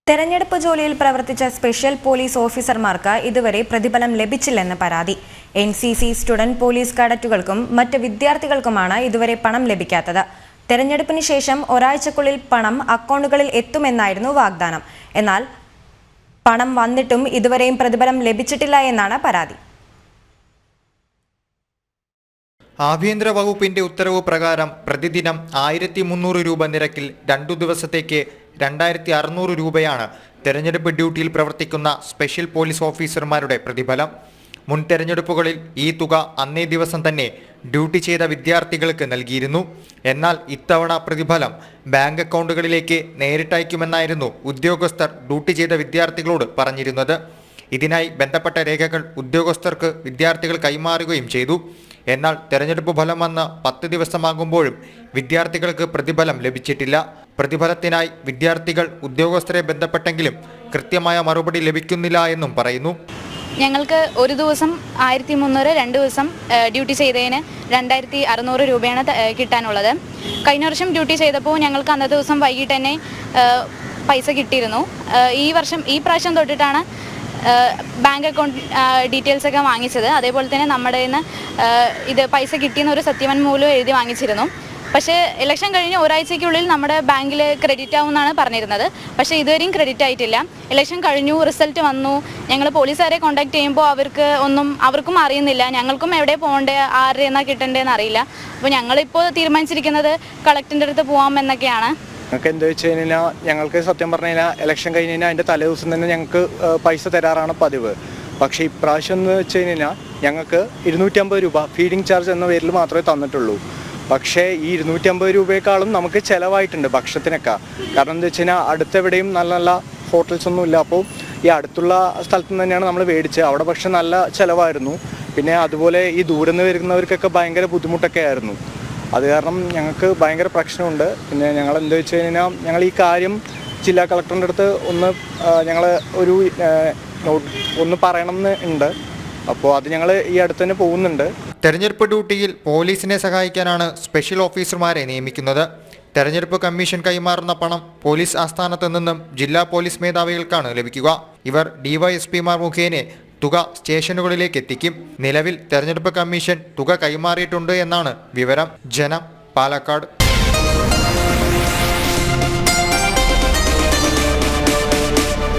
തെരഞ്ഞെടുപ്പ് ജോലിയിൽ പ്രവർത്തിച്ച സ്പെഷ്യൽ പോലീസ് ഓഫീസർമാർക്ക് ഇതുവരെ പ്രതിഫലം ലഭിച്ചില്ലെന്ന് പരാതി. NCC സ്റ്റുഡന്റ് പോലീസ് കേഡറ്റുകൾക്കും മറ്റ് വിദ്യാർത്ഥികൾക്കുമാണ് ഇതുവരെ പണം ലഭിക്കാത്തത്. തെരഞ്ഞെടുപ്പിന് ശേഷം ഒരാഴ്ചക്കുള്ളിൽ പണം അക്കൗണ്ടുകളിൽ എത്തുമെന്നായിരുന്നു വാഗ്ദാനം. എന്നാൽ പണം വന്നിട്ടും ഇതുവരെയും പ്രതിഫലം ലഭിച്ചിട്ടില്ല എന്നാണ് പരാതി. ആഭ്യന്തര വകുപ്പിന്റെ ഉത്തരവ് പ്രകാരം പ്രതിദിനം 1300 രൂപ നിരക്കിൽ 2 ദിവസത്തേക്ക് 2600 രൂപയാണ് തെരഞ്ഞെടുപ്പ് ഡ്യൂട്ടിയിൽ പ്രവർത്തിക്കുന്ന സ്പെഷ്യൽ പോലീസ് ഓഫീസർമാരുടെ പ്രതിഫലം. മുൻ തെരഞ്ഞെടുപ്പുകളിൽ ഈ തുക അന്നേ ദിവസം തന്നെ ഡ്യൂട്ടി ചെയ്ത വിദ്യാർത്ഥികൾക്ക് നൽകിയിരുന്നു. എന്നാൽ ഇത്തവണ പ്രതിഫലം ബാങ്ക് അക്കൗണ്ടുകളിലേക്ക് നേരിട്ടയക്കുമെന്നായിരുന്നു ഉദ്യോഗസ്ഥർ ഡ്യൂട്ടി ചെയ്ത വിദ്യാർത്ഥികളോട് പറഞ്ഞിരുന്നത്. ഇതിനായി ബന്ധപ്പെട്ട രേഖകൾ ഉദ്യോഗസ്ഥർക്ക് വിദ്യാർത്ഥികൾ കൈമാറുകയും ചെയ്തു. എന്നാൽ തെരഞ്ഞെടുപ്പ് ഫലം വന്ന് 10 ദിവസമാകുമ്പോഴും വിദ്യാർത്ഥികൾക്ക് പ്രതിഫലം ലഭിച്ചിട്ടില്ല. പ്രതിഫലത്തിനായി വിദ്യാർത്ഥികൾ ഉദ്യോഗസ്ഥരെ ബന്ധപ്പെട്ടെങ്കിലും കൃത്യമായ മറുപടി ലഭിക്കുന്നില്ല എന്നും പറയുന്നു. ഞങ്ങൾക്ക് ഒരു ദിവസം 1300, 2 ദിവസം ഡ്യൂട്ടി ചെയ്തതിന് 2600 രൂപയാണ് കിട്ടാനുള്ളത്. കഴിഞ്ഞ വർഷം ഡ്യൂട്ടി ചെയ്തപ്പോൾ ഞങ്ങൾക്ക് അന്നത്തെ ദിവസം വൈകിട്ട് തന്നെ പൈസ കിട്ടിയിരുന്നു. ഈ പ്രാവശ്യം തൊട്ടിട്ടാണ് ബാങ്ക് അക്കൗണ്ട് ഡീറ്റെയിൽസ് ഒക്കെ വാങ്ങിച്ചത്. അതേപോലെ തന്നെ നമ്മുടെ നിന്ന് ഇത് പൈസ കിട്ടിയെന്ന് ഒരു സത്യവാങ്മൂലം എഴുതി വാങ്ങിച്ചിരുന്നു. പക്ഷേ ഇലക്ഷൻ കഴിഞ്ഞ് ഒരാഴ്ചയ്ക്കുള്ളിൽ നമ്മുടെ ബാങ്കിൽ ക്രെഡിറ്റ് ആവുമെന്നാണ് പറഞ്ഞിരുന്നത്. പക്ഷേ ഇതുവരെയും ക്രെഡിറ്റ് ആയിട്ടില്ല. ഇലക്ഷൻ കഴിഞ്ഞു, റിസൾട്ട് വന്നു. ഞങ്ങൾ പോലീസുകാരെ കോൺടാക്ട് ചെയ്യുമ്പോൾ അവർക്കും അറിയുന്നില്ല, ഞങ്ങൾക്കും എവിടെ പോകേണ്ടത്, ആരുടെ നിന്നാണ് കിട്ടേണ്ടതെന്ന് അറിയില്ല. അപ്പോൾ ഞങ്ങളിപ്പോൾ തീരുമാനിച്ചിരിക്കുന്നത് കളക്ടറിൻ്റെ അടുത്ത് പോകാം എന്നൊക്കെയാണ്. ഞങ്ങൾക്ക് എന്താ വെച്ച് കഴിഞ്ഞാൽ ഞങ്ങൾക്ക് സത്യം പറഞ്ഞു കഴിഞ്ഞാൽ ഇലക്ഷൻ കഴിഞ്ഞ് കഴിഞ്ഞാൽ അതിൻ്റെ തലേ ദിവസം തന്നെ ഞങ്ങൾക്ക് പൈസ തരാറാണ് പതിവ്. പക്ഷേ ഇപ്രാവശ്യം എന്ന് വെച്ച് കഴിഞ്ഞാൽ ഞങ്ങൾക്ക് 250 രൂപ ഫീഡിംഗ് ചാർജ് എന്ന പേരിൽ മാത്രമേ തന്നിട്ടുള്ളൂ. പക്ഷേ ഈ 250 രൂപയെക്കാളും നമുക്ക് ചിലവായിട്ടുണ്ട് ഭക്ഷണത്തിനൊക്കെ. കാരണം എന്താ വെച്ച് കഴിഞ്ഞാൽ അടുത്തെവിടെയും നല്ല നല്ല ഹോട്ടൽസ് ഒന്നും ഇല്ല. അപ്പോൾ ഈ അടുത്തുള്ള സ്ഥലത്ത് നിന്ന് തന്നെയാണ് നമ്മൾ മേടിച്ചത്. അവിടെ പക്ഷെ നല്ല ചിലവായിരുന്നു. പിന്നെ അതുപോലെ ഈ ദൂരെ നിന്ന് വരുന്നവർക്കൊക്കെ ഭയങ്കര ബുദ്ധിമുട്ടൊക്കെ ആയിരുന്നു. അത് കാരണം ഞങ്ങൾക്ക് ഭയങ്കര പ്രശ്നമുണ്ട്. പിന്നെ ഞങ്ങൾ എന്താ വെച്ച് കഴിഞ്ഞാൽ ഞങ്ങൾ ഈ കാര്യം ജില്ലാ കളക്ടറിൻ്റെ അടുത്ത് ഞങ്ങൾ ഒന്ന് പറയണമെന്ന് ഉണ്ട്. അപ്പോൾ അത് ഞങ്ങൾ ഈ അടുത്ത് തന്നെ പോകുന്നുണ്ട്. തെരഞ്ഞെടുപ്പ് ഡ്യൂട്ടിയിൽ പോലീസിനെ സഹായിക്കാനാണ് സ്പെഷ്യൽ ഓഫീസർമാരെ നിയമിക്കുന്നത്. തെരഞ്ഞെടുപ്പ് കമ്മീഷൻ കൈമാറുന്ന പണം പോലീസ് ആസ്ഥാനത്ത് നിന്നും ജില്ലാ പോലീസ് മേധാവികൾക്കാണ് ലഭിക്കുക. ഇവർ DYSPമാർ മുഖേന തുക സ്റ്റേഷനുകളിലേക്ക് എത്തിക്കും. നിലവിൽ തെരഞ്ഞെടുപ്പ് കമ്മീഷൻ തുക കൈമാറിയിട്ടുണ്ട് എന്നാണ് വിവരം. ജനം, പാലക്കാട്.